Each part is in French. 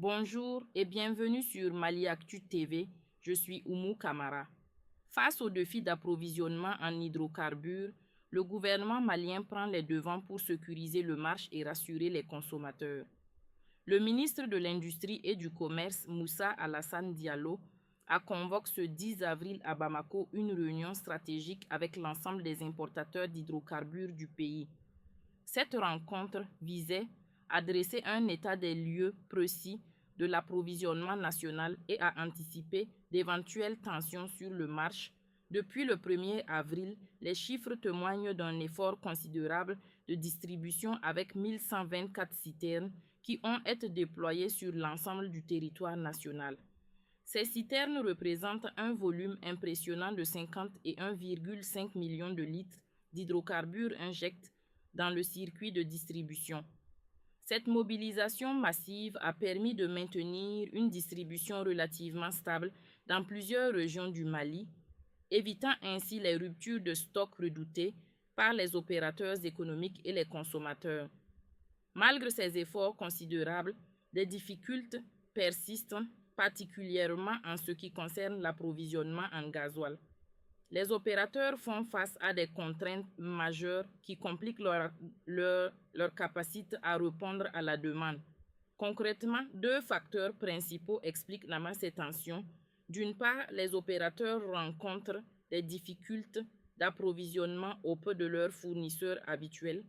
Bonjour et bienvenue sur Mali Actu TV. Je suis Oumou Kamara. Face au défi d'approvisionnement en hydrocarbures, le gouvernement malien prend les devants pour sécuriser le marché et rassurer les consommateurs. Le ministre de l'Industrie et du Commerce, Moussa Alassane Diallo, a convoqué ce 10 avril à Bamako une réunion stratégique avec l'ensemble des importateurs d'hydrocarbures du pays. Cette rencontre visait à dresser un état des lieux précis de l'approvisionnement national et à anticiper d'éventuelles tensions sur le marché. Depuis le 1er avril, les chiffres témoignent d'un effort considérable de distribution avec 1124 citernes qui ont été déployées sur l'ensemble du territoire national. Ces citernes représentent un volume impressionnant de 51,5 millions de litres d'hydrocarbures injectés dans le circuit de distribution. Cette mobilisation massive a permis de maintenir une distribution relativement stable dans plusieurs régions du Mali, évitant ainsi les ruptures de stock redoutées par les opérateurs économiques et les consommateurs. Malgré ces efforts considérables, des difficultés persistent, particulièrement en ce qui concerne l'approvisionnement en gasoil. Les opérateurs font face à des contraintes majeures qui compliquent leur capacité à répondre à la demande. Concrètement, deux facteurs principaux expliquent ces tensions. D'une part, les opérateurs rencontrent des difficultés d'approvisionnement auprès de leurs fournisseurs habituels.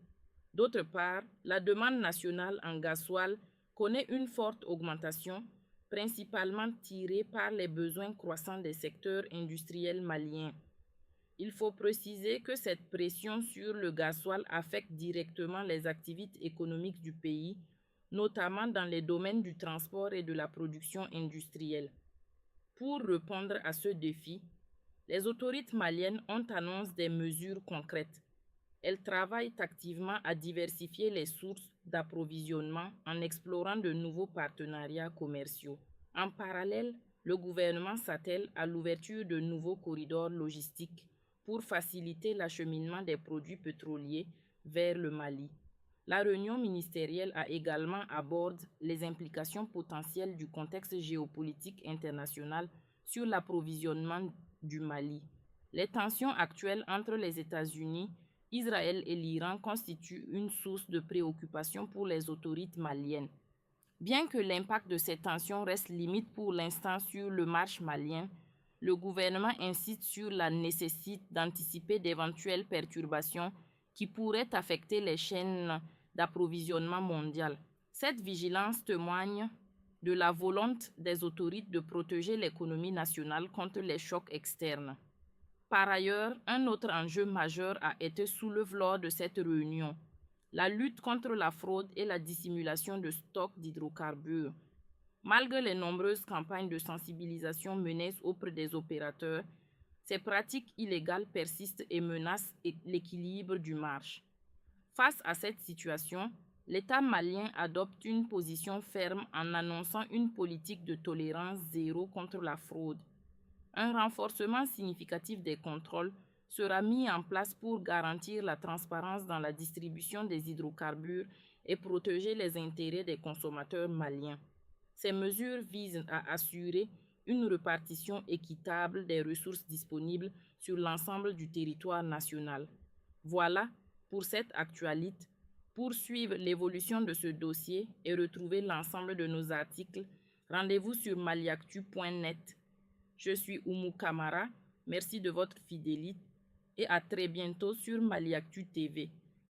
D'autre part, la demande nationale en gasoil connaît une forte augmentation, principalement tirée par les besoins croissants des secteurs industriels maliens. Il faut préciser que cette pression sur le gasoil affecte directement les activités économiques du pays, notamment dans les domaines du transport et de la production industrielle. Pour répondre à ce défi, les autorités maliennes ont annoncé des mesures concrètes. Elles travaillent activement à diversifier les sources d'approvisionnement en explorant de nouveaux partenariats commerciaux. En parallèle, le gouvernement s'attelle à l'ouverture de nouveaux corridors logistiques pour faciliter l'acheminement des produits pétroliers vers le Mali. La réunion ministérielle a également abordé les implications potentielles du contexte géopolitique international sur l'approvisionnement du Mali. Les tensions actuelles entre les États-Unis, Israël et l'Iran constituent une source de préoccupation pour les autorités maliennes. Bien que l'impact de ces tensions reste limite pour l'instant sur le marché malien, le gouvernement insiste sur la nécessité d'anticiper d'éventuelles perturbations qui pourraient affecter les chaînes d'approvisionnement mondiales. Cette vigilance témoigne de la volonté des autorités de protéger l'économie nationale contre les chocs externes. Par ailleurs, un autre enjeu majeur a été soulevé lors de cette réunion: la lutte contre la fraude et la dissimulation de stocks d'hydrocarbures. Malgré les nombreuses campagnes de sensibilisation menées auprès des opérateurs, ces pratiques illégales persistent et menacent l'équilibre du marché. Face à cette situation, l'État malien adopte une position ferme en annonçant une politique de tolérance zéro contre la fraude. Un renforcement significatif des contrôles sera mis en place pour garantir la transparence dans la distribution des hydrocarbures et protéger les intérêts des consommateurs maliens. Ces mesures visent à assurer une répartition équitable des ressources disponibles sur l'ensemble du territoire national. Voilà pour cette actualité. Pour suivre l'évolution de ce dossier et retrouver l'ensemble de nos articles, rendez-vous sur maliactu.net. Je suis Oumou Kamara, merci de votre fidélité et à très bientôt sur Mali Actu TV.